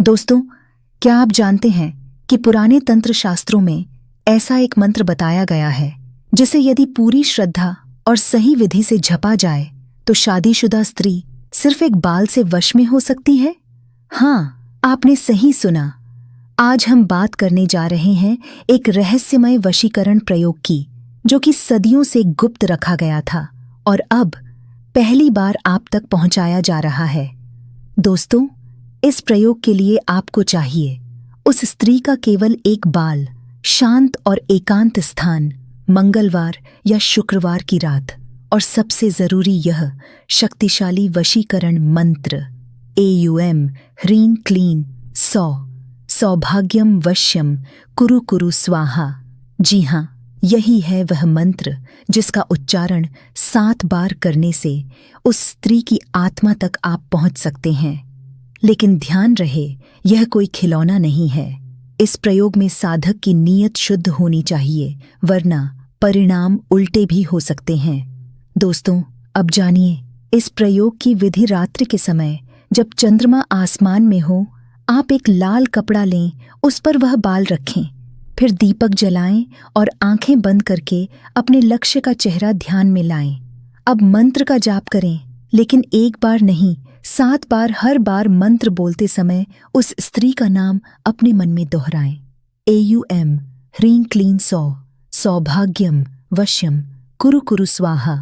दोस्तों, क्या आप जानते हैं कि पुराने तंत्र शास्त्रों में ऐसा एक मंत्र बताया गया है जिसे यदि पूरी श्रद्धा और सही विधि से जपा जाए तो शादीशुदा स्त्री सिर्फ एक बाल से वश में हो सकती है? हाँ, आपने सही सुना। आज हम बात करने जा रहे हैं एक रहस्यमय वशीकरण प्रयोग की, जो कि सदियों से गुप्त रखा गया था और अब पहली बार आप तक पहुंचाया जा रहा है। दोस्तों, इस प्रयोग के लिए आपको चाहिए उस स्त्री का केवल एक बाल, शांत और एकांत स्थान, मंगलवार या शुक्रवार की रात, और सबसे जरूरी यह शक्तिशाली वशीकरण मंत्र AUM ह्रीं क्लीं सौ, सौभाग्यम वश्यम कुरु कुरु स्वाहा। जी हाँ, यही है वह मंत्र जिसका उच्चारण 7 बार करने से उस स्त्री की आत्मा तक आप पहुंच सकते हैं। लेकिन ध्यान रहे, यह कोई खिलौना नहीं है। इस प्रयोग में साधक की नीयत शुद्ध होनी चाहिए, वरना परिणाम उल्टे भी हो सकते हैं। दोस्तों, अब जानिए इस प्रयोग की विधि। रात्रि के समय जब चंद्रमा आसमान में हो, आप एक लाल कपड़ा लें, उस पर वह बाल रखें, फिर दीपक जलाएं और आंखें बंद करके अपने लक्ष्य का चेहरा ध्यान में लाएं। अब मंत्र का जाप करें, लेकिन एक बार नहीं, 7 बार। हर बार मंत्र बोलते समय उस स्त्री का नाम अपने मन में दोहराएं। AUM ह्रीं क्लीं सौ, सौभाग्यम वश्यम कुरु कुरु स्वाहा।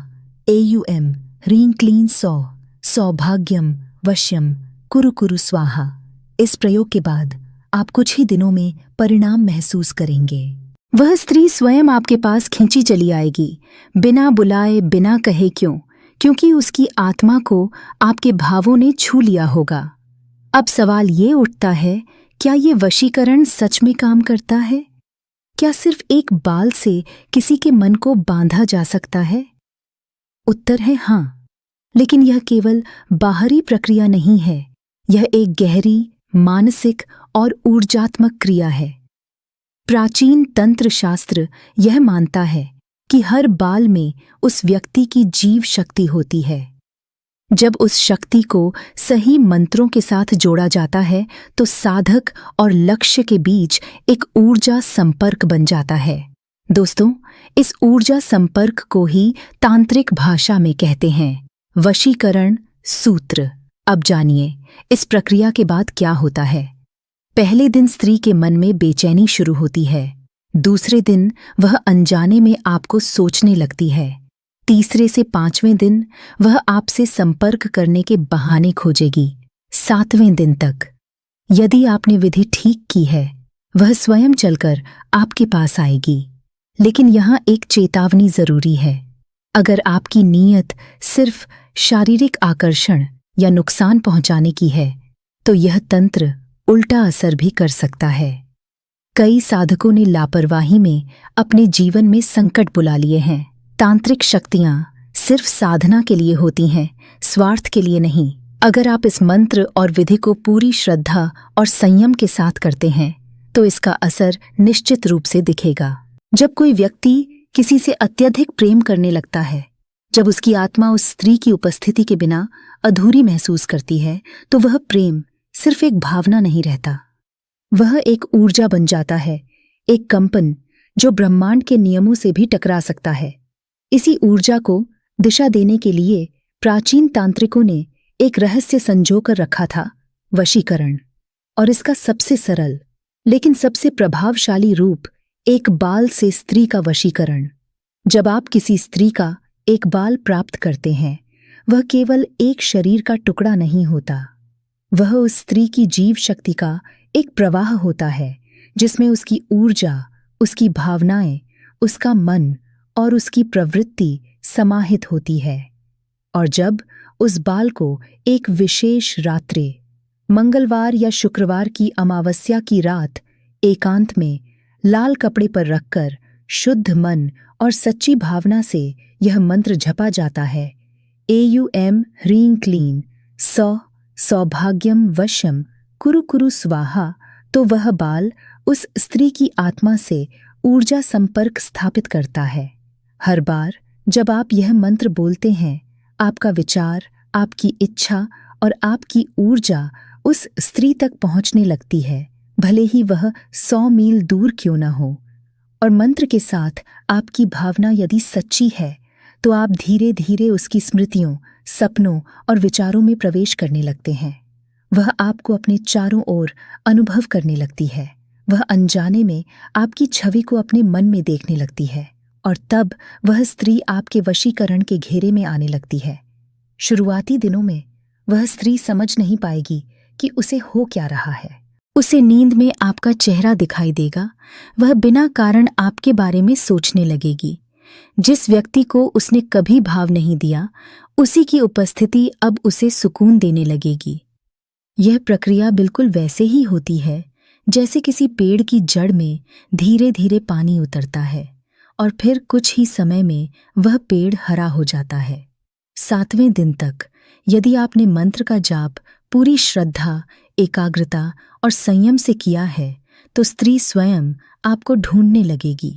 AUM ह्रीं क्लीं सौ, सौभाग्यम वश्यम कुरु कुरु स्वाहा। इस प्रयोग के बाद आप कुछ ही दिनों में परिणाम महसूस करेंगे। वह स्त्री स्वयं आपके पास खींची चली आएगी, बिना बुलाए, बिना कहे क्यों, क्योंकि उसकी आत्मा को आपके भावों ने छू लिया होगा। अब सवाल ये उठता है, क्या ये वशीकरण सच में काम करता है? क्या सिर्फ एक बाल से किसी के मन को बांधा जा सकता है? उत्तर है हाँ, लेकिन यह केवल बाहरी प्रक्रिया नहीं है। यह एक गहरी, मानसिक और ऊर्जात्मक क्रिया है। प्राचीन तंत्र शास्त्र यह मानता है कि हर बाल में उस व्यक्ति की जीव शक्ति होती है। जब उस शक्ति को सही मंत्रों के साथ जोड़ा जाता है तो साधक और लक्ष्य के बीच एक ऊर्जा संपर्क बन जाता है। दोस्तों, इस ऊर्जा संपर्क को ही तांत्रिक भाषा में कहते हैं वशीकरण सूत्र। अब जानिए इस प्रक्रिया के बाद क्या होता है। पहले दिन स्त्री के मन में बेचैनी शुरू होती है। दूसरे दिन वह अनजाने में आपको सोचने लगती है। तीसरे से 5वें दिन वह आपसे संपर्क करने के बहाने खोजेगी। 7वें दिन तक, यदि आपने विधि ठीक की है, वह स्वयं चलकर आपके पास आएगी। लेकिन यहाँ एक चेतावनी जरूरी है। अगर आपकी नीयत सिर्फ शारीरिक आकर्षण या नुकसान पहुंचाने की है, तो यह तंत्र उल्टा असर भी कर सकता है। कई साधकों ने लापरवाही में अपने जीवन में संकट बुला लिए हैं। तांत्रिक शक्तियां सिर्फ साधना के लिए होती हैं, स्वार्थ के लिए नहीं। अगर आप इस मंत्र और विधि को पूरी श्रद्धा और संयम के साथ करते हैं, तो इसका असर निश्चित रूप से दिखेगा। जब कोई व्यक्ति किसी से अत्यधिक प्रेम करने लगता है, जब उसकी आत्मा उस स्त्री की उपस्थिति के बिना अधूरी महसूस करती है, तो वह प्रेम सिर्फ एक भावना नहीं रहता, वह एक ऊर्जा बन जाता है, एक कंपन जो ब्रह्मांड के नियमों से भी टकरा सकता है। इसी ऊर्जा को दिशा देने के लिए प्राचीन तांत्रिकों ने एक रहस्य संजो कर रखा था, वशीकरण। और इसका सबसे सरल लेकिन सबसे प्रभावशाली रूप एक बाल से स्त्री का वशीकरण। जब आप किसी स्त्री का एक बाल प्राप्त करते हैं, वह केवल एक शरीर का टुकड़ा नहीं होता, वह उस स्त्री की जीव शक्ति का एक प्रवाह होता है, जिसमें उसकी ऊर्जा, उसकी भावनाएं, उसका मन और उसकी प्रवृत्ति समाहित होती है। और जब उस बाल को एक विशेष रात्रि, मंगलवार या शुक्रवार की अमावस्या की रात, एकांत में लाल कपड़े पर रखकर शुद्ध मन और सच्ची भावना से यह मंत्र जपा जाता है, AUM ह्रीं क्लीं सौ, सौभाग्यम वश्यम कुरु कुरु स्वाहा, तो वह बाल उस स्त्री की आत्मा से ऊर्जा संपर्क स्थापित करता है। हर बार जब आप यह मंत्र बोलते हैं, आपका विचार, आपकी इच्छा और आपकी ऊर्जा उस स्त्री तक पहुंचने लगती है, भले ही वह 100 मील दूर क्यों न हो। और मंत्र के साथ आपकी भावना यदि सच्ची है तो आप धीरे धीरे उसकी स्मृतियों, सपनों और विचारों में प्रवेश करने लगते हैं। वह आपको अपने चारों ओर अनुभव करने लगती है। वह अनजाने में आपकी छवि को अपने मन में देखने लगती है और तब वह स्त्री आपके वशीकरण के घेरे में आने लगती है। शुरुआती दिनों में वह स्त्री समझ नहीं पाएगी कि उसे हो क्या रहा है। उसे नींद में आपका चेहरा दिखाई देगा। वह बिना कारण आपके बारे में सोचने लगेगी। जिस व्यक्ति को उसने कभी भाव नहीं दिया, उसी की उपस्थिति अब उसे सुकून देने लगेगी। यह प्रक्रिया बिल्कुल वैसे ही होती है जैसे किसी पेड़ की जड़ में धीरे धीरे पानी उतरता है और फिर कुछ ही समय में वह पेड़ हरा हो जाता है। 7वें दिन तक यदि आपने मंत्र का जाप पूरी श्रद्धा, एकाग्रता और संयम से किया है तो स्त्री स्वयं आपको ढूंढने लगेगी।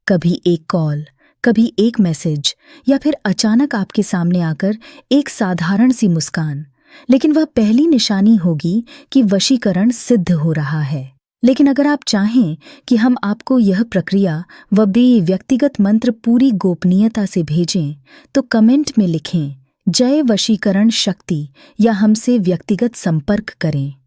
कभी एक कॉल, कभी एक मैसेज या फिर अचानक आपके सामने आकर एक साधारण सी मुस्कान, लेकिन वह पहली निशानी होगी कि वशीकरण सिद्ध हो रहा है। लेकिन अगर आप चाहें कि हम आपको यह प्रक्रिया व व्यक्तिगत मंत्र पूरी गोपनीयता से भेजें तो कमेंट में लिखें जय वशीकरण शक्ति या हमसे व्यक्तिगत संपर्क करें।